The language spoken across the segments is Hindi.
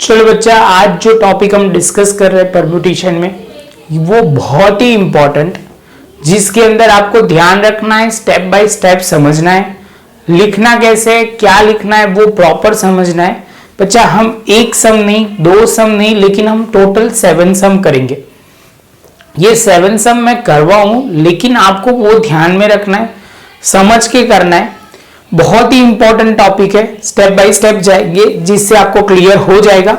चलो बच्चा, आज जो टॉपिक हम डिस्कस कर रहे हैं परम्यूटेशन में, वो बहुत ही इंपॉर्टेंट, जिसके अंदर आपको ध्यान रखना है, स्टेप बाय स्टेप समझना है, लिखना कैसे है, क्या लिखना है वो प्रॉपर समझना है। बच्चा हम एक सम नहीं, दो सम नहीं, लेकिन हम टोटल 7 सम करेंगे। ये 7 सम मैं करवाऊं, लेकिन आपको वो ध्यान में रखना है, समझ के करना है। बहुत ही इंपॉर्टेंट टॉपिक है, स्टेप बाय स्टेप जाएंगे जिससे आपको क्लियर हो जाएगा।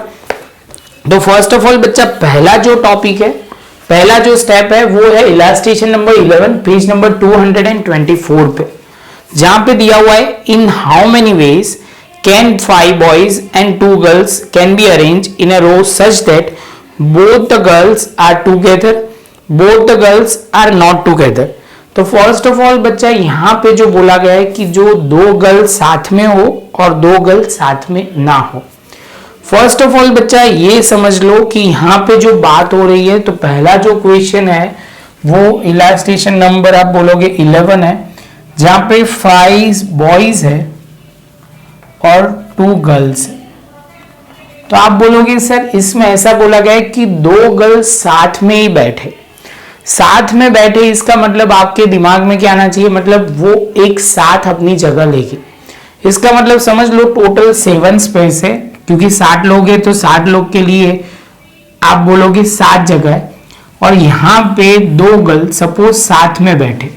तो फर्स्ट ऑफ ऑल बच्चा, पहला जो टॉपिक है, पहला जो स्टेप है वो है इलास्ट्रेशन नंबर 11, पेज नंबर 224 पे, जहां पे दिया हुआ है in how many ways can 5 boys and 2 girls can be arrange in a row such that both the girls are together, both the girls are not together. तो फर्स्ट ऑफ ऑल बच्चा, यहां पे जो बोला गया है कि जो 2 गर्ल्स साथ में हो और 2 गर्ल्स साथ में ना हो। फर्स्ट ऑफ ऑल बच्चा ये समझ लो कि यहां पे जो बात हो रही है, तो पहला जो क्वेश्चन है वो इलास्ट्रेशन नंबर आप बोलोगे 11 है, जहां पे 5 बॉयज है और 2 गर्ल्स है। तो आप बोलोगे सर इसमें ऐसा बोला गया है कि 2 गर्ल्स साथ में ही बैठे, साथ में बैठे, इसका मतलब आपके दिमाग में क्या आना चाहिए, मतलब वो एक साथ अपनी जगह लेके। इसका मतलब समझ लो टोटल 7 स्पेस है, क्योंकि 60 लोग हैं तो 60 लोग के लिए आप बोलोगे 7 जगह है, और यहां पे 2 गर्ल सपोज साथ में बैठे।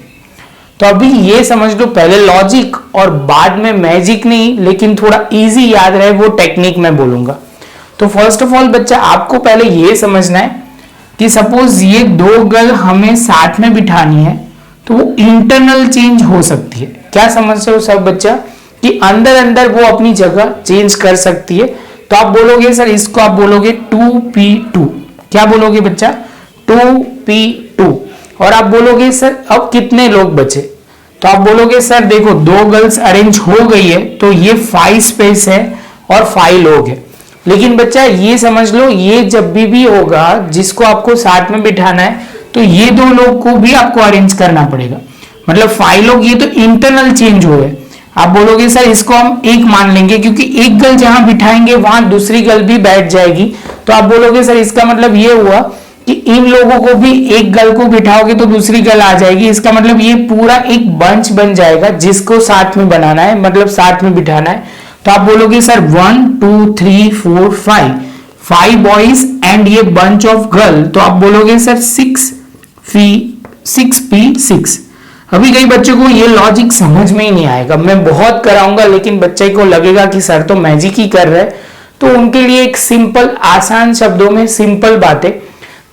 तो अभी ये समझ लो, पहले लॉजिक और बाद में मैजिक नहीं, लेकिन थोड़ा इजी याद रहे वो टेक्निक मैं बोलूंगा। तो फर्स्ट ऑफ ऑल बच्चा, आपको पहले ये समझना है कि सपोज ये 2 गर्ल हमें साथ में बिठानी है, तो वो इंटरनल चेंज हो सकती है। क्या समझते हो सब बच्चा, कि अंदर अंदर वो अपनी जगह चेंज कर सकती है। तो आप बोलोगे सर इसको आप बोलोगे 2p2। क्या बोलोगे बच्चा, 2p2। और आप बोलोगे सर अब कितने लोग बचे, तो आप बोलोगे सर देखो 2 गर्ल्स अरेंज हो गई है, तो ये 5 स्पेस है और 5 लोग है। लेकिन बच्चा ये समझ लो, ये जब भी होगा जिसको आपको साथ में बिठाना है, तो ये 2 लोग को भी आपको अरेंज करना पड़ेगा। मतलब 5 लोग, ये तो इंटरनल चेंज हो गए। आप बोलोगे सर इसको हम एक मान लेंगे, क्योंकि एक गर्ल जहां बिठाएंगे वहां दूसरी गर्ल भी बैठ जाएगी। तो आप बोलोगे सर इसका मतलब ये हुआ कि इन लोगों को भी एक गर्ल को बिठाओगे तो दूसरी गर्ल आ जाएगी। इसका मतलब ये पूरा एक बंच बन जाएगा जिसको साथ में बनाना है, मतलब साथ में बिठाना है। तो आप बोलोगे सर 1 2 3 4 5 बॉयज एंड ये बंच ऑफ गर्ल, तो आप बोलोगे सर 6p6। अभी कई बच्चों को ये लॉजिक समझ में ही नहीं आएगा, मैं बहुत कराऊंगा, लेकिन बच्चे को लगेगा कि सर तो मैजिक ही कर रहे हैं। तो उनके लिए एक सिंपल, आसान शब्दों में सिंपल बातें,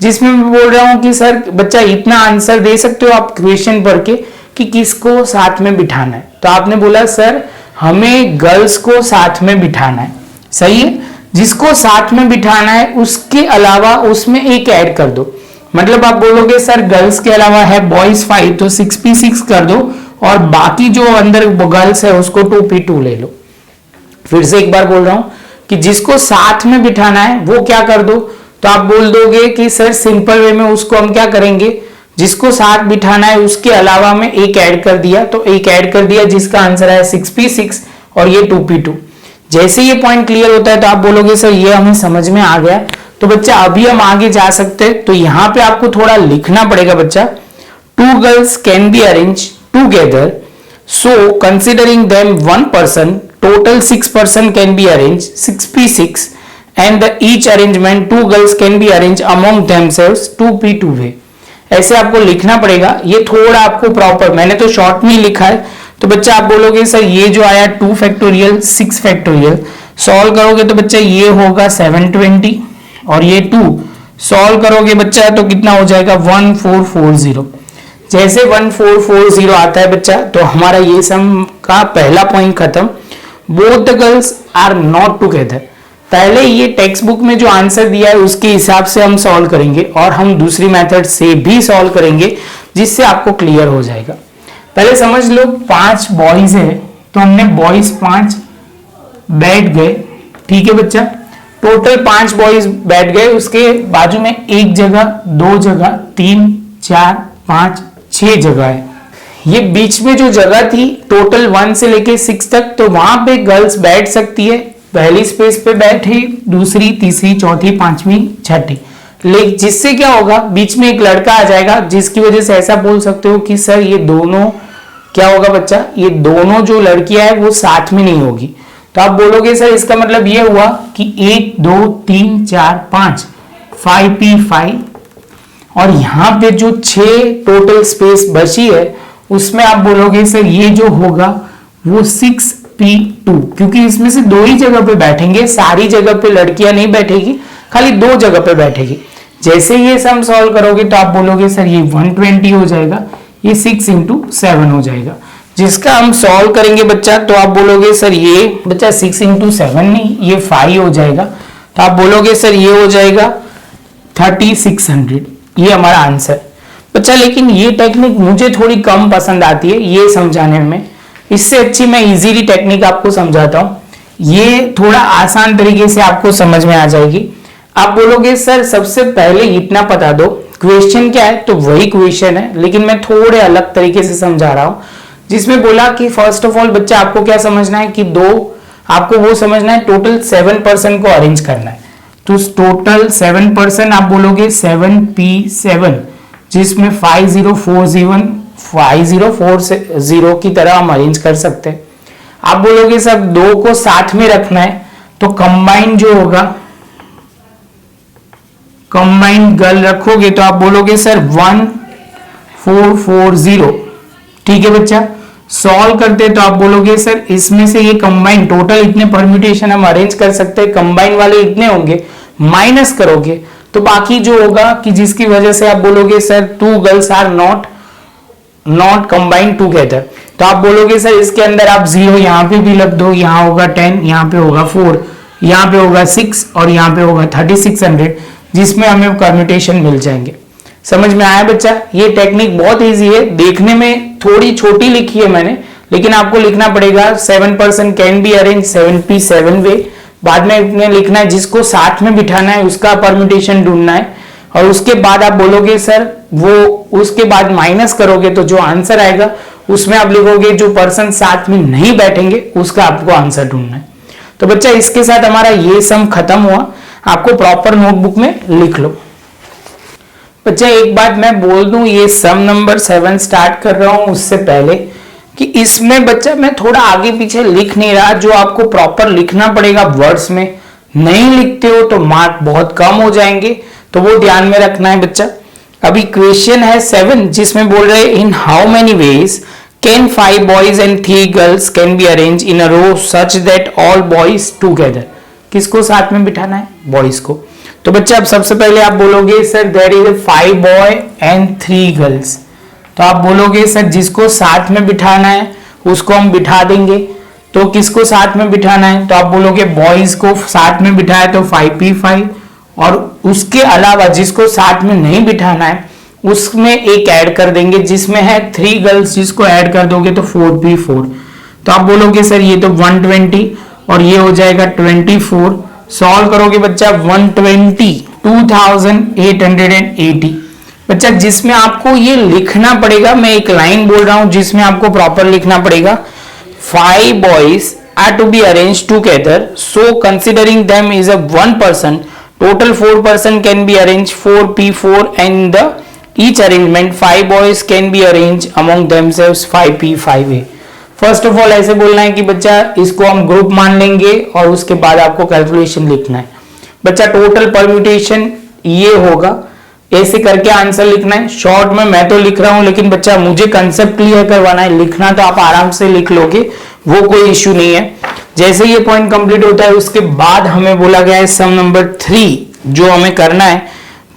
जिसमें मैं बोल रहा हूं कि सर बच्चा इतना आंसर दे सकते हो आप क्वेश्चन पढ़ के कि किसको साथ में बिठाना है। तो आपने बोला सर हमें गर्ल्स को साथ में बिठाना है, सही है। जिसको साथ में बिठाना है उसके अलावा उसमें एक ऐड कर दो। मतलब आप बोलोगे सर गर्ल्स के अलावा है बॉयज 5, तो 6p6 कर दो, और बाकी जो अंदर गर्ल्स है उसको 2p2 ले लो। फिर से एक बार बोल रहा हूं कि जिसको साथ में बिठाना है वो क्या कर दो, तो आप बोल दोगे कि सर सिंपल वे में उसको हम क्या करेंगे, जिसको साथ बिठाना है उसके अलावा में एक ऐड कर दिया, तो एक ऐड कर दिया जिसका आंसर है 6p6 और ये 2p2। जैसे ये पॉइंट क्लियर होता है तो आप बोलोगे सर ये हमें समझ में आ गया। तो बच्चा अभी हम आगे जा सकते हैं। तो यहां पे आपको थोड़ा लिखना पड़ेगा बच्चा, 2 girls can be arrange together, so considering them 1 person, total 6 person can be arrange 6p6 and the each arrangement 2 girls can be arrange among themselves 2p2 वे। ऐसे आपको लिखना पड़ेगा। ये थोड़ा आपको प्रॉपर, मैंने तो शॉर्ट में लिखा है। तो बच्चा आप बोलोगे सर ये जो आया 2 फैक्टोरियल 6 फैक्टोरियल, सॉल्व करोगे तो बच्चा ये होगा 720, और ये 2 सॉल्व करोगे बच्चा तो कितना हो जाएगा 1440। जैसे 1440 आता है बच्चा, तो हमारा ये सम का पहला पॉइंट खत्म। Both the girls are not together, पहले ये टेक्स्ट बुक में जो आंसर दिया है उसके हिसाब से हम सॉल्व करेंगे, और हम दूसरी मेथड से भी सॉल्व करेंगे, जिससे आपको क्लियर हो जाएगा। पहले समझ लो 5 बॉयज है, तो हमने बॉयज 5 बैठ गए, ठीक है बच्चा। टोटल 5 बॉयज बैठ गए, उसके बाजू में 1 जगह 2 जगह 3 4 5 6 जगह है। ये बीच में जो जगह थी टोटल 1 से लेके 6 तक, तो वहां पे गर्ल्स बैठ सकती है पहली स्पेस पे बैठे, दूसरी, तीसरी, चौथी, पांचवी, छठी, लेकिन जिससे क्या होगा, बीच में एक लड़का आ जाएगा, जिसकी वजह से ऐसा बोल सकते हो कि सर ये दोनों क्या होगा बच्चा, ये दोनों जो लड़कियां है वो साथ में नहीं होगी। तो आप बोलोगे सर इसका मतलब ये हुआ कि 1 2 3 4 5 5p5, और यहां पे जो 6 टोटल स्पेस बची है उसमें आप बोलोगे सर ये जो होगा वो 6p2, क्योंकि इसमें से 2 ही जगह पे बैठेंगे, सारी जगह पे लड़कियां नहीं बैठेगी, खाली 2 जगह पे बैठेगी। जैसे ये सम सॉल्व करोगे तो आप बोलोगे सर ये 120 हो जाएगा, ये 6 × 7 हो जाएगा, जिसका हम सॉल्व करेंगे बच्चा। तो आप बोलोगे सर ये बच्चा 6 × 7 नहीं, ये 5 हो जाएगा, तो आप बोलोगे सर ये हो जाएगा 3600, ये हमारा आंसर बच्चा। लेकिन ये टेक्निक मुझे थोड़ी कम पसंद आती है ये समझाने में, इससे अच्छी मैं इजीली टेक्निक आपको समझाता हूँ, ये थोड़ा आसान तरीके से आपको समझ में आ जाएगी। आप बोलोगे सर सबसे पहले इतना बता दो क्वेश्चन क्या है, तो वही क्वेश्चन है, लेकिन मैं थोड़े अलग तरीके से समझा रहा हूं, जिसमें बोला कि फर्स्ट ऑफ ऑल बच्चा आपको क्या समझना है कि आपको वो समझना है टोटल 7% को अरेंज करना है। तो टोटल 7% आप बोलोगे 7p7, जिसमें 5040 की तरह हम अरेंज कर सकते हैं। आप बोलोगे सर 2 को साथ में रखना है, तो कंबाइन जो होगा, कंबाइंड गर्ल रखोगे तो आप बोलोगे सर 1440, ठीक है बच्चा। सॉल्व करते तो आप बोलोगे सर इसमें से ये कंबाइन टोटल इतने परम्यूटेशन हम अरेंज कर सकते हैं, कंबाइन वाले इतने होंगे, माइनस करोगे तो बाकी जो होगा कि जिसकी वजह से आप बोलोगे sir 2 girls are not combined together, तो आप बोलोगे सर इसके अंदर आप 0 यहां पे भी लग दो, यहां होगा 10, यहां पे होगा 4, यहां पे होगा 6 और यहां पे होगा 3600, जिसमें हमें परम्यूटेशन मिल जाएंगे। समझ में आया बच्चा? ये टेक्निक बहुत इजी है, देखने में थोड़ी छोटी लिखी है मैंने, लेकिन आपको लिखना पड़ेगा 7% कैन बी अरेंज 7p7 वे, बाद में इतने लिखना है, जिसको साथ में बिठाना है उसका परम्यूटेशन ढूंढना है, और उसके बाद आप बोलोगे सर वो उसके बाद माइनस करोगे तो जो आंसर आएगा उसमें आप लिखोगे जो पर्सन साथ में नहीं बैठेंगे उसका आपको आंसर ढूंढना है। तो बच्चा इसके साथ हमारा ये सम खत्म हुआ, आपको प्रॉपर नोटबुक में लिख लो। बच्चा एक बात मैं बोल दूं, ये सम नंबर 7 स्टार्ट कर रहा हूं उससे पहले कि इसमें बच्चा मैं थोड़ा आगे पीछे लिख नहीं रहा, जो आपको प्रॉपर लिखना पड़ेगा वर्ड्स में, नहीं लिखते हो तो मार्क बहुत कम हो जाएंगे, तो वो ध्यान में रखना है बच्चा। अभी क्वेश्चन है 7, जिसमें बोल रहे in how many ways can 5 boys and 3 girls can be arrange in a row such that all boys together. किसको साथ में बिठाना है? बॉयज को। तो बच्चे अब सबसे पहले आप बोलोगे sir there is 5 boy and 3 girls, तो आप बोलोगे सर जिसको साथ में बिठाना है उसको हम बिठा देंगे, तो किसको साथ में बिठाना है? तो आप बोलोगे बॉयज को साथ में बिठाया तो 5p5, और उसके अलावा जिसको साथ में नहीं बिठाना है उसमें एक ऐड कर देंगे, जिसमें है 3 गर्ल्स, जिसको ऐड कर दोगे तो 4p4, तो आप बोलोगे सर ये तो 120 और ये हो जाएगा 24, सॉल्व करोगे बच्चा 120 2880 बच्चा, जिसमें आपको ये लिखना पड़ेगा, मैं एक लाइन बोल रहा हूं जिसमें आपको प्रॉपर लिखना पड़ेगा 5 boys are to be arranged together, so considering them is a 1 person, total 4 person can be arranged 4p4 and the each arrangement 5 boys can be arranged among themselves 5p5a। First of all ऐसे बोलना है कि बच्चा इसको हम ग्रुप मान लेंगे और उसके बाद आपको कैलकुलेशन लिखना है। बच्चा टोटल परम्यूटेशन ये होगा, ऐसे करके आंसर लिखना है। शॉर्ट में मैं तो लिख रहा हूं, लेकिन बच्चा मुझे कंसेप्ट क्लियर करवाना है, लिखना तो आप आराम से लिख लोगे, वो कोई इश्यू नहीं है। जैसे ये पॉइंट कंप्लीट होता है उसके बाद हमें बोला गया है सम नंबर 3 जो हमें करना है,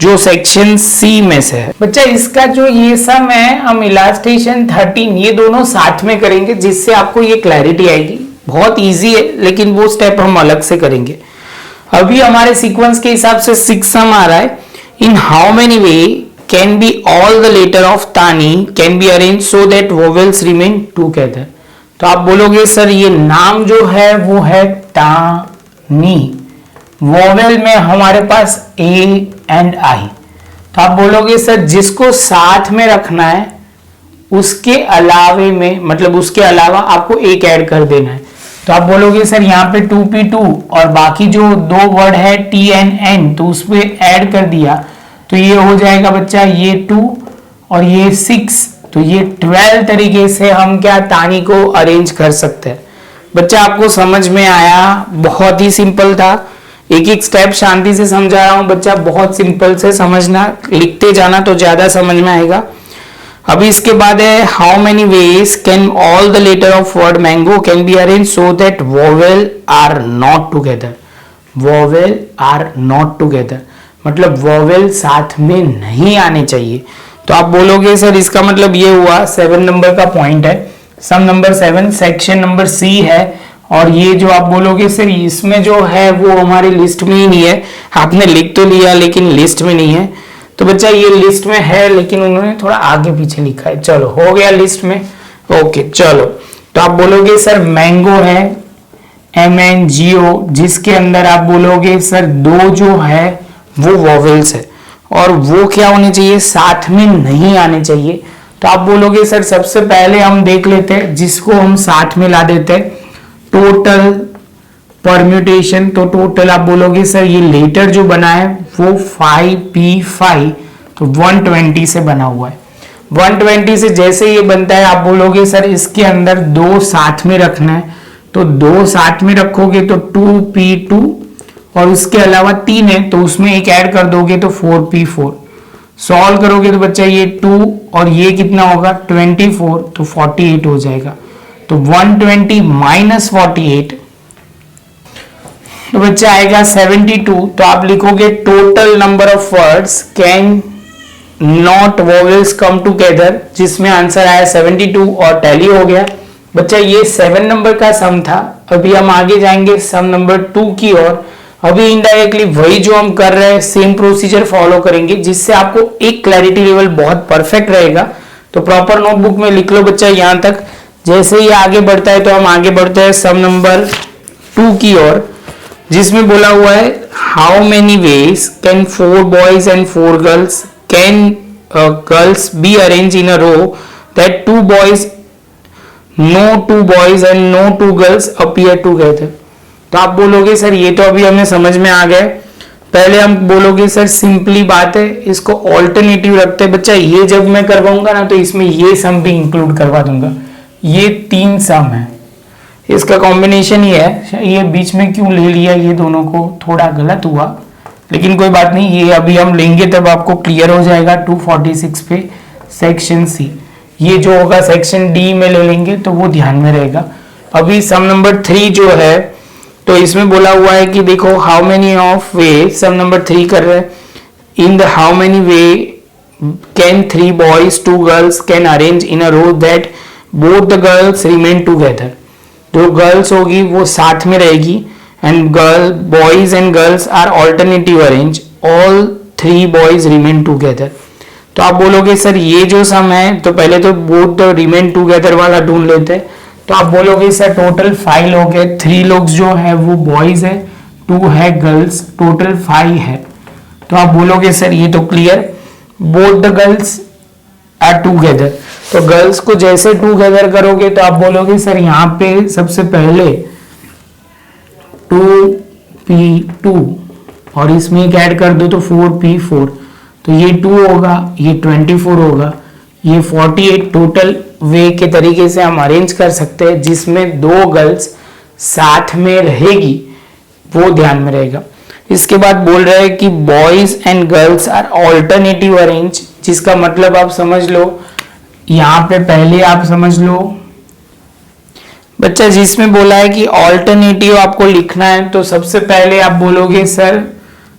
जो सेक्शन सी में से है। बच्चा इसका जो ये सम है हम इलास्ट्रेशन 13 ये दोनों साथ में करेंगे, जिससे आपको ये क्लैरिटी आएगी। बहुत इजी है, लेकिन वो स्टेप हम अलग से करेंगे। अभी हमारे सीक्वेंस के हिसाब से 6 सम आ रहा है। In how many way can be all the letter of तानी can be arrange so that vowels remain together. तो आप बोलोगे सर ये नाम जो है वो है तानी, वोवेल में हमारे पास ए एंड आई, तो आप बोलोगे सर जिसको साथ में रखना है उसके अलावे में, मतलब उसके अलावा आपको एक ऐड कर देना है। तो आप बोलोगे सर यहाँ पे 2p2 और बाकी जो दो वर्ड है t and n तो उस पे ऐड कर दिया तो ये हो जाएगा बच्चा ये 2 और ये 6 तो ये 12 तरीके से हम क्या तानी को अरेंज कर सकते हैं। बच्चा आपको समझ में आया? बहुत ही सिंपल था, एक एक स्टेप शांति से समझा रहा हूं बच्चा, बहुत सिंपल से समझना, लिखते जाना तो ज्यादा समझ में आएगा। अभी इसके बाद है how many ways can all the letter of word mango can be arrange so that vowel are not together. Vowel are not together मतलब वोवेल साथ में नहीं आने चाहिए। तो आप बोलोगे सर इसका मतलब ये हुआ 7 नंबर का पॉइंट है, सम नंबर 7 सेक्शन नंबर सी है और ये जो आप बोलोगे सर इसमें जो है वो हमारी लिस्ट में ही नहीं है। आपने लिख तो लिया लेकिन लिस्ट में नहीं है। तो बच्चा ये लिस्ट में है लेकिन उन्होंने थोड़ा आगे पीछे लिखा है। चलो हो गया लिस्ट में, ओके चलो। तो आप बोलोगे सर मैंगो है MNGO जिसके अंदर आप बोलोगे सर दो जो है वो वोवेल्स है और वो क्या होने चाहिए, साथ में नहीं आने चाहिए। तो आप बोलोगे सर सबसे पहले हम देख लेते हैं जिसको हम साथ में ला देते हैं टोटल परम्यूटेशन। तो टोटल आप बोलोगे सर ये लेटर जो बना है वो 5p5 तो 120 से बना हुआ है। 120 से जैसे ये बनता है आप बोलोगे सर इसके अंदर दो साथ में रखना है तो दो साथ में रखोगे तो 2p2 और उसके अलावा 3 है तो उसमें एक ऐड कर दोगे तो 4p4। सॉल्व करोगे तो बच्चा ये 2 और ये कितना होगा 24 तो 48 हो जाएगा। तो 120 माइनस 48 तो बच्चा आएगा 72। तो आप लिखोगे total number of words can not vowels come together जिसमें आंसर आया 72 और टैली हो गया। बच्चा ये 7 नंबर का सम था। अभी हम आगे जाएंगे सम नंबर 2 की ओर। अभी इनडायरेक्टली वही जो हम कर रहे हैं सेम प्रोसीजर फॉलो करेंगे जिससे आपको एक क्लैरिटी लेवल बहुत परफेक्ट रहेगा। तो प्रॉपर नोटबुक में लिख लो बच्चा यहां तक। जैसे ही आगे बढ़ता है तो हम आगे बढ़ते हैं सम नंबर 2 की ओर जिसमें बोला हुआ है how many ways can 4 boys and 4 girls can girls be arrange in a row that 2 boys no 2 boys and no 2 girls appear together. तो आप बोलोगे सर ये तो अभी हमें समझ में आ गया। पहले हम बोलोगे सर सिंपली बात है इसको ऑल्टरनेटिव रखते हैं। बच्चा ये जब मैं करवाऊंगा ना तो इसमें ये सम भी इंक्लूड करवा दूंगा। ये 3 सम है, इसका कॉम्बिनेशन ही है। ये बीच में क्यों ले लिया ये दोनों को, थोड़ा गलत हुआ लेकिन कोई बात नहीं, ये अभी हम लेंगे तब आपको क्लियर हो जाएगा। 246 पे सेक्शन सी, ये जो होगा सेक्शन डी में ले लेंगे तो वो ध्यान में रहेगा। अभी सम नंबर 3 जो है तो इसमें बोला हुआ है कि देखो how many of way, some number 3 कर रहे हैं, in the how many way can 3 boys 2 girls can arrange in a row that both the girls remain together. जो गर्ल्स होगी वो साथ में रहेगी and girl boys and girls are alternative arrange all 3 boys remain together. तो आप बोलोगे सर ये जो सम है तो पहले तो बोथ द रिमेन टुगेदर वाला ढूंढ लेते हैं। तो आप बोलोगे सर टोटल 5 लोग है, 3 लोग जो है वो बॉयज है, 2 है गर्ल्स, टोटल 5 है। तो आप बोलोगे सर ये तो clear, both the girls are together. तो गर्ल्स को जैसे टुगेदर करोगे तो आप बोलोगे सर यहाँ पे सबसे पहले 2p2 और इसमें एक ऐड कर दो तो 4p4 तो ये 2 होगा, ये 24 होगा, ये 48 टोटल वे के तरीके से हम अरेंज कर सकते हैं जिसमें 2 गर्ल्स साथ में रहेगी, वो ध्यान में रहेगा। इसके बाद बोल रहे हैं कि boys and girls are alternative arrange, जिसका मतलब आप समझ लो यहां पे पहले आप समझ लो बच्चा जिसमें बोला है कि ऑल्टरनेटिव आपको लिखना है तो सबसे पहले आप बोलोगे सर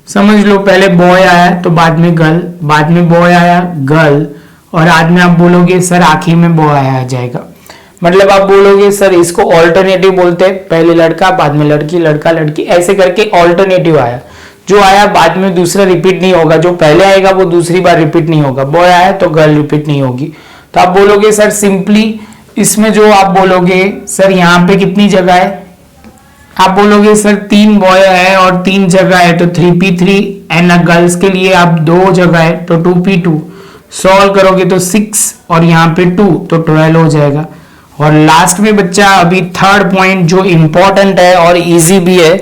समझ लो पहले बॉय आया तो बाद में गर्ल, बाद में बॉय आया गर्ल और आज में आप बोलोगे सर आखिर में बॉय आ जाएगा। मतलब आप बोलोगे सर इसको ऑल्टरनेटिव बोलते हैं, पहले लड़का बाद में लड़की, लड़का लड़की, ऐसे करके ऑल्टरनेटिव आया। जो आया बाद में दूसरा रिपीट नहीं होगा, जो पहले आएगा वो दूसरी बार रिपीट नहीं होगा। बॉय आया तो गर्ल रिपीट नहीं होगी। तो आप बोलोगे सर सिंपली इसमें जो आप बोलोगे सर यहाँ पे कितनी जगह है, आप बोलोगे सर 3 बॉय है और 3 जगह है तो 3p3 एंड गर्ल्स के लिए आप 2 जगह है तो 2p2। सॉल्व करोगे तो 6 और यहाँ पे 2 तो 12 हो जाएगा। और लास्ट में बच्चा अभी थर्ड पॉइंट जो इंपॉर्टेंट है और इजी भी है,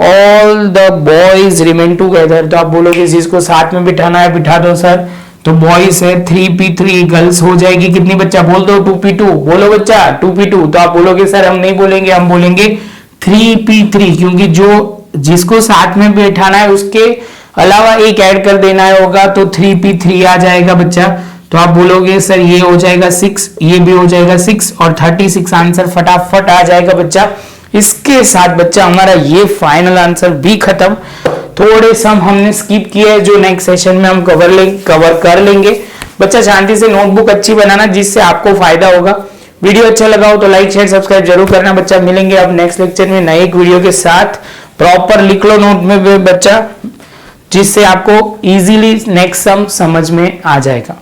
all the boys remain together. तो आप बोलोगे इस चीज को साथ में बिठाना है, बिठा दो सर। तो बॉयज है 3p3, गर्ल्स हो जाएगी कितनी बच्चा, बोल दो 2p2, बोलो बच्चा 2p2। तो आप बोलोगे सर हम नहीं बोलेंगे, हम बोलेंगे 3p3, क्योंकि जो जिसको साथ में बैठाना है उसके अलावा एक ऐड कर देना होगा, तो 3p3 आ जाएगा बच्चा। तो आप बोलोगे सर ये हो जाएगा 6, ये भी हो जाएगा 6 और 36 आंसर फटाफट आ जाएगा बच्चा। इसके साथ बच्चा हमारा ये फाइनल आंसर भी खत्म। थोड़े सम हमने स्किप किए हैं जो नेक्स्ट सेशन में हम कवर कर लेंगे। बच्चा शांति से नोटबुक अच्छी बनाना जिससे आपको फायदा होगा। वीडियो अच्छा लगा हो तो लाइक शेयर सब्सक्राइब जरूर करना बच्चा। मिलेंगे अब नेक्स्ट लेक्चर में नए एक वीडियो के साथ। प्रॉपर लिख लो नोट में बच्चा, जिससे आपको इजीली नेक्स्ट सम समझ में आ जाएगा।